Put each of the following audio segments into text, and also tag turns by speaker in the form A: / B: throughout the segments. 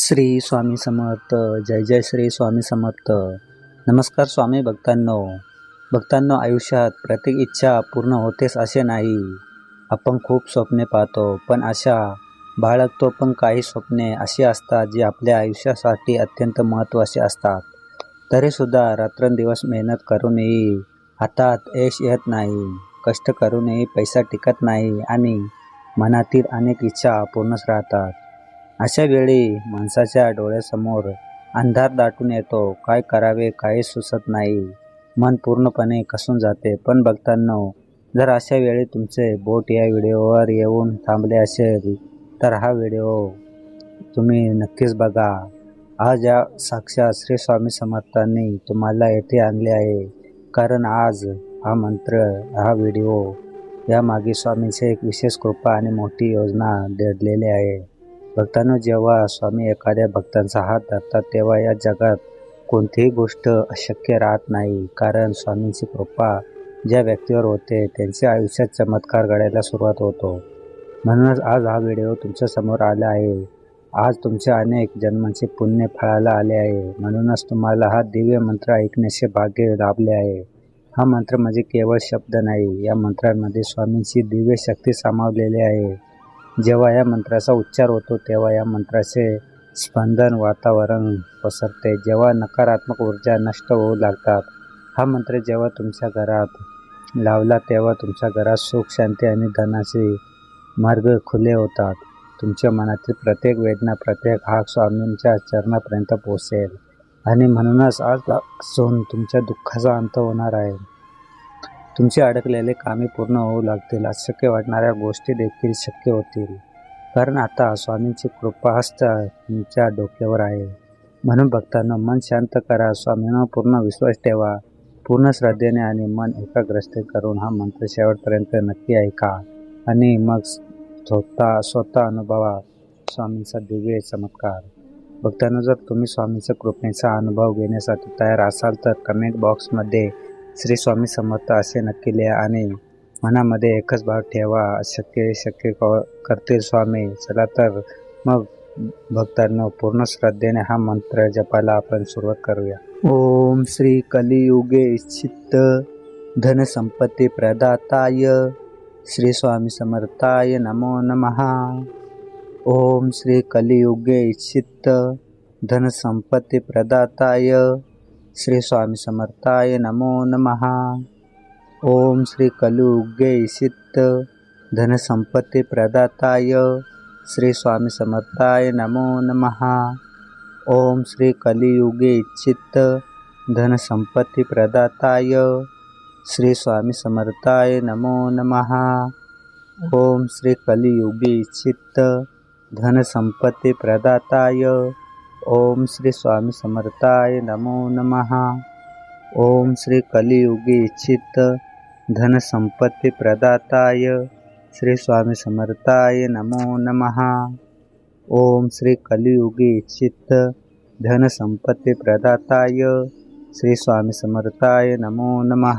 A: श्री स्वामी समर्थ. जय जय श्री स्वामी समर्थ. नमस्कार स्वामी भक्तांनो, आयुष्यात प्रत्येक इच्छा पूर्ण होतेच असे नाही. आपण खूप स्वप्ने पाहतो, पण आशा बाळगतो. पण काही स्वप्ने अशी असतात जी आपल्या आयुष्यासाठी अत्यंत महत्त्वाची असतात. तरीसुद्धा रात्रंदिवस मेहनत करूनही हातात यश येत नाही. कष्ट करूनही पैसा टिकत नाही आणि मनातील अनेक इच्छा अपूर्णच राहतात. अशा वेळी माणसाच्या डोळ्यासमोर अंधार दाटून येतो. काय करावे काही सुचत नाही. मन पूर्णपणे खचून जाते. पण भक्तांनो, जर अशा वेळी तुमचे बोट या व्हिडिओवर येऊन थांबले असेल तर हा व्हिडिओ तुम्ही नक्कीच बघा. आज या साक्षात श्री स्वामी समर्थांनी तुम्हाला येथे आणले आहे. कारण आज हा मंत्र, हा व्हिडिओ यामागे स्वामींचे एक विशेष कृपा आणि मोठी योजना दडलेली आहे. भक्तांनो, जेव्हा स्वामी एखाद्या भक्तांचा हात धरतात तेव्हा या जगात कोणतीही गोष्ट अशक्य राहत नाही. कारण स्वामींची कृपा ज्या व्यक्तीवर होते त्यांच्या आयुष्यात चमत्कार घडायला सुरुवात होतो. म्हणूनच आज हा व्हिडिओ तुमच्या समोर आला आहे. आज तुमच्या अनेक जन्मांचे पुण्य फळाला आले आहे. म्हणूनच तुम्हाला हा दिव्य मंत्र ऐकण्याचे भाग्य लाभले आहे. हा मंत्र म्हणजे केवळ शब्द नाही, या मंत्रांमध्ये स्वामींची दिव्य शक्ती सामावलेली आहे. जेव्हा या मंत्राचा उच्चार होतो तेव्हा या मंत्राचे स्पंदन वातावरण पसरते. जेव्हा नकारात्मक ऊर्जा नष्ट होऊ लागतात. हा मंत्र जेव्हा तुमच्या घरात लावला तेव्हा तुमच्या घरात सुख, शांती आणि धनाचे मार्ग खुले होतात. तुमच्या मनातील प्रत्येक वेदना, प्रत्येक हाक स्वामींच्या चरणापर्यंत पोहोचेल. आणि म्हणूनच आजपासून तुमच्या दुःखाचा अंत होणार आहे. तुमचे अडकलेले कामे पूर्ण होऊ लागतील. अशक्य वाटणाऱ्या गोष्टी देखील शक्य होतील. कारण आता स्वामींची कृपा हस्त तुमच्या डोक्यावर आहे. म्हणून भक्तांनो, मन शांत करा, स्वामींवर पूर्ण विश्वास ठेवा. पूर्ण श्रद्धेने आणि मन एकाग्रस्थ करून हा मंत्र शेवटपर्यंत नक्की ऐका आणि मग स्वतः अनुभवा स्वामींचा दिव्य चमत्कार. भक्तांनो, जर तुम्ही स्वामींच्या कृपेचा अनुभव घेण्यासाठी तयार असाल तर कमेंट बॉक्समध्ये श्री स्वामी समर्थ असे नक्की लिहा आणि मनामध्ये एकच भाव ठेवा, शक्य करतील स्वामी. चला तर मग भक्तांनो, पूर्ण श्रद्धेने हा मंत्र जपायला आपण सुरुवात करूया. ओम श्री कलियुगे इच्छित धन संपत्ती प्रदाताय श्री स्वामी समर्थाय नमो नमः. ओम श्री कलियुगे इच्छित धन संपत्ती प्रदाताय श्री स्वामी समर्थाय नमो नमः. ओम श्री कलियुगे इच्छित धन संपत्ती प्रदाताय श्री स्वामी समर्थाय नमो नमः. ओम श्री कलियुगे इच्छित धन संपत्ती प्रदाताय श्री स्वामी समर्थाय नमो नमः. ओम श्री कलियुगे इच्छित धन संपत्ती प्रदाताय ओम श्री स्वामी समर्थाय नमो नमः. ओम श्री कलियुगे इच्छित धन संपत्ती प्रदाताय श्री स्वामी समर्थाय नमो नमः. ओम श्री कलियुगे इच्छित धन संपत्ती प्रदाताय श्री स्वामी समर्थाय नमो नमः.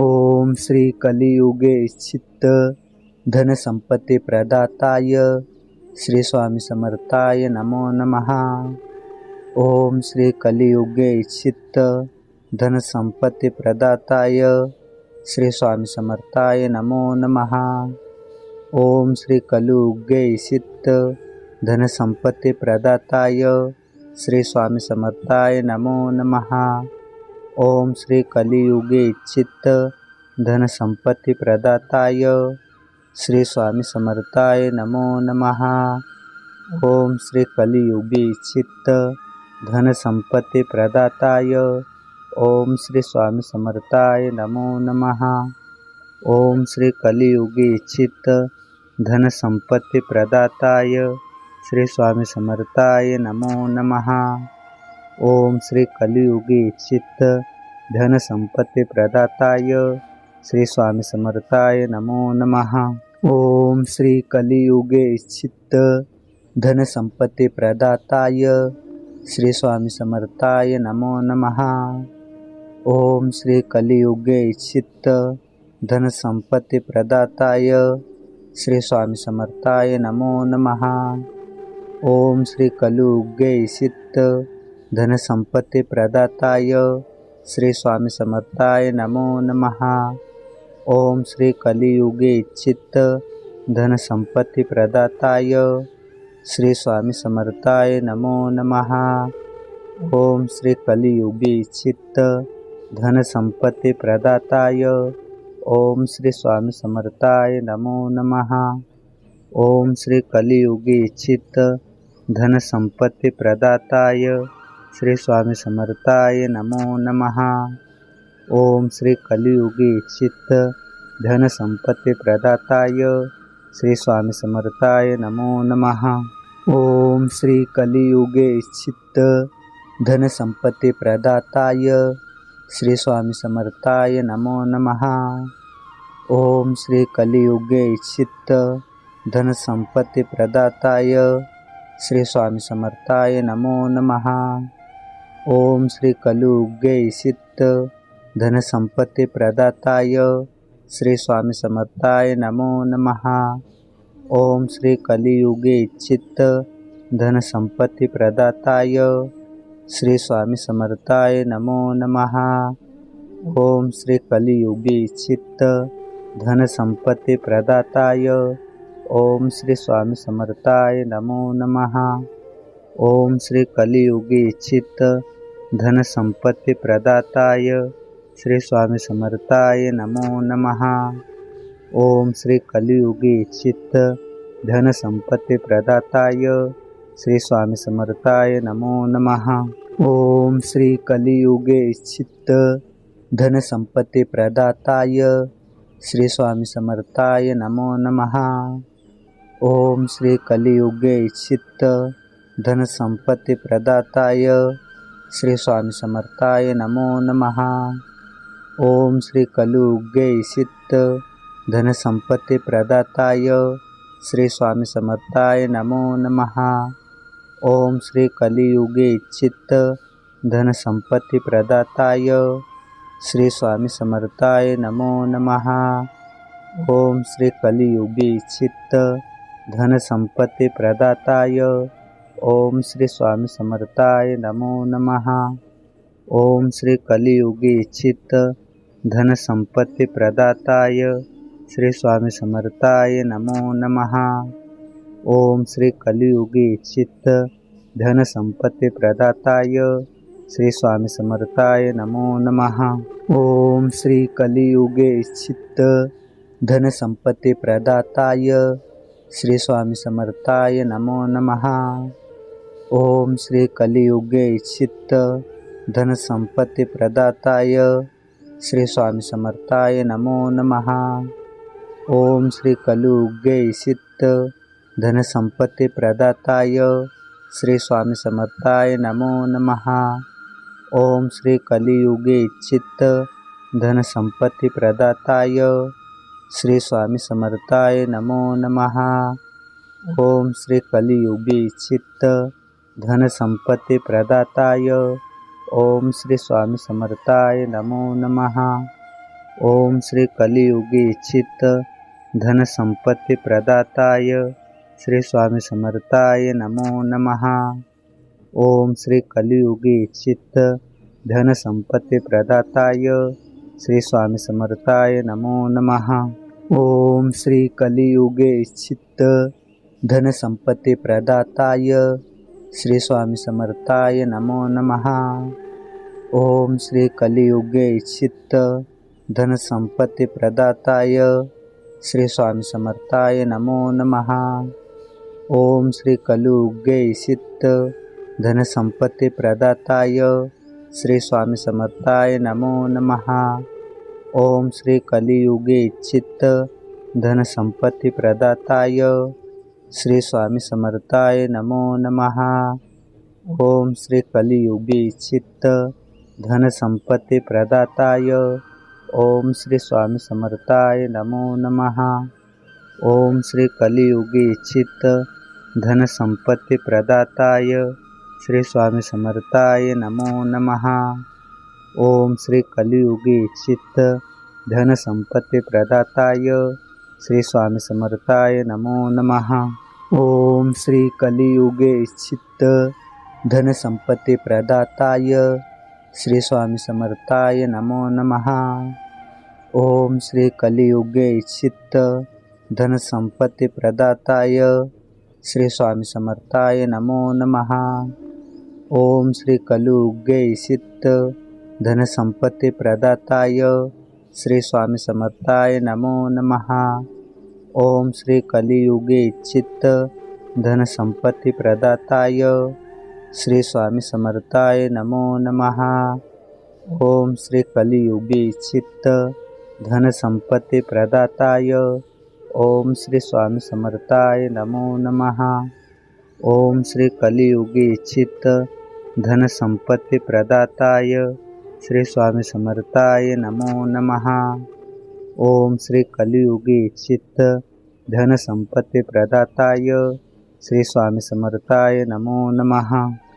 A: ओम श्री कलियुगे इच्छित धन संपत्ती प्रदाताय श्री स्वामी समर्थाय नमो नमः. ओम श्री कलियुगे इच्छित धन संपत्ती प्रदाताय श्री स्वामी समर्थाय नमो नमः. ओम श्री कलियुगे इच्छित धन संपत्ती प्रदाताय श्री स्वामी समर्थाय नमो नमः. ओम श्री कलियुगे इच्छित धन संपत्ती प्रदाताय श्री स्वामी समर्थाय नमो नमः. ओम श्री कलियुगे इच्छित धन संपत्ती प्रदाताय ओम श्री स्वामी समर्थाय नमो नमः. ओम श्री कलियुगे इच्छित धन संपत्ती प्रदाताय श्री स्वामी समर्थाय नमो नमः. ओम श्री कलियुगे इच्छित धन संपत्ती प्रदाताय श्री स्वामी समर्थाय नमो नमः. ओम श्री कलियुगे इच्छित धन संपत्ती प्रदाताय श्री स्वामी समर्थाय नमो नमः. ओम श्री कलियुगे इच्छित धन संपत्ती प्रदाताय श्री स्वामी समर्थाय नमो नमः. ओम श्री कलियुगे इशित धनसंपत्ति प्रदाताय श्री स्वामी समर्थाय नमो नमः। ओम श्री कलियुगे इच्छित धनसंपत्ति प्रदाताय श्री स्वामी समर्थाय नमो नमः। ओम श्री कलियुगे इच्छित धनसंपत्ति प्रदाताय ओम श्री स्वामी समर्थाय नमो नमः। ओम श्री कलियुगे इच्छित धनसंपत्ति प्रदाताय श्री स्वामी समर्थाय नमो नमः। ओम श्री कलियुगे इच्छित धनसंपत्ति प्रदाताय श्री स्वामी समर्थाय नमो नमः। ओम श्री कलियुगे इच्छित धनसंपत्ति प्रदाताय श्री स्वामी समर्थाय नमो नमः। ओम श्री कलियुगे इच्छित धनसंपत्ति प्रदाताय श्री स्वामी समर्थाय नमो नमः। ओम श्री कलियुगे इच्छित धनसंपत्ति प्रदाताय श्री स्वामी समर्थाय नमो नमः। ओम श्री कलियुगे इच्छित धनसंपत्ति प्रदाताय श्री स्वामी समर्थाय नमो नमः। ओम श्री कलियुगे इच्छित धनसंपत्ति प्रदाताय ओम श्री स्वामी समर्थाय नमो नमः। ओम श्री कलियुगे इच्छित धनसंपत्ति प्रदाताय श्री स्वामी समर्थाय नमो नमः। ओम श्री कलियुगे इच्छित धनसंपत्ति प्रदाताय श्री स्वामी समर्थाय नमो नमः। ओम श्री कलियुगे इच्छित धनसंपत्ति प्रदाताय श्री स्वामी समर्थाय नमो नमः। ओम श्री कलियुगे इच्छित धनसंपत्ति प्रदाताय श्री स्वामी समर्थाय नमो नमः। ओम श्री कलियुगे इच्छित धनसंपत्ति प्रदाताय श्री स्वामी समर्थाय नमो नमः। ओम श्री कलियुगे इच्छित धनसंपत्ति प्रदाताय श्री स्वामी समर्थाय नमो नमः। ओम श्री कलियुगे इच्छित धनसंपत्ति प्रदाताय ओम श्री स्वामी समर्थाय नमो नमः। ओम श्री कलियुगे इच्छित धनसंपत्ति प्रदाताय श्री स्वामी समर्थाय नमो नमः। ओम श्री कलियुगे इच्छित धनसंपत्ति प्रदाताय श्री स्वामी समर्थाय नमो नमः। ओम श्री कलियुगे इच्छित धनसंपत्ति प्रदाताय श्री स्वामी समर्थाय नमो नमः। ओम श्री कलियुगे इच्छित धनसंपत्ति प्रदाताय श्री स्वामी समर्थाय नमो नमः। ओम श्री कलियुगे इच्छित धनसंपत्ति प्रदाताय श्री स्वामी समर्थाय नमो नमः। ओम श्री कलियुगे इच्छित धनसंपत्ति प्रदाताय श्री स्वामी समर्थाय नमो नमः। ओम श्री कलियुगे इच्छित धनसंपत्ति प्रदाताय ओम श्री स्वामी समर्थाय नमो नमः। ओम श्री कलियुगे इच्छित धनसंपत्ति प्रदाताय श्री स्वामी समर्थाय नमो नमः। ओम श्री कलियुगे इच्छित धनसंपत्ति प्रदाताय श्री स्वामी समर्थाय नमो नमः। ओम श्री कलियुगे इच्छित धनसंपत्ति प्रदाताय श्री स्वामी समर्थाय नमो नमः। ओम श्री कलियुगे इच्छित धनसंपत्ति प्रदाताय श्री स्वामी समर्थाय नमो नमः। ओम श्री कलियुगे इच्छित धनसंपत्ति प्रदाताय श्री स्वामी समर्थाय नमो नमः। ओम श्री कलियुगे इच्छित धनसंपत्ति प्रदाताय श्री स्वामी समर्थाय नमो नमः। ओम श्री कलियुगे इच्छित धनसंपत्ति प्रदाताय ओम श्री स्वामी समर्थाय नमो नमः। ओम श्री कलियुगे इच्छित धनसंपत्ति प्रदाताय श्री स्वामी समर्थाय नमो नमः। ओम श्री कलियुगे इच्छित धनसंपत्ति प्रदाताय श्री स्वामी समर्थाय नमो नमः। ओम श्री कलियुगे इच्छित धन संपत्ती प्रदाताय श्री स्वामी समर्थाय नमो नमः. ओम श्री कलियुगे इच्छित धन संपत्ती प्रदाताय श्री स्वामी समर्थाय नमो नमः. ओम श्री कलियुगे इच्छित धन संपत्ती प्रदाताय श्री स्वामी समर्थाय नमो नमः. ओम श्री कलियुगे इच्छित धन संपत्ती प्रदाताय श्री स्वामी समर्थाय नमो नमः. ओम श्री कलियुगे इच्छित धन संपत्ती प्रदाताय ओम श्री स्वामी समर्थाय नमो नमः. ओम श्री कलियुगे इच्छित धन संपत्ती प्रदाताय श्री स्वामी समर्थाय नमो नमः. ओम श्री कलियुगे इच्छित धन संपत्ती प्रदाताय श्री स्वामी समर्थाय नमो नमः.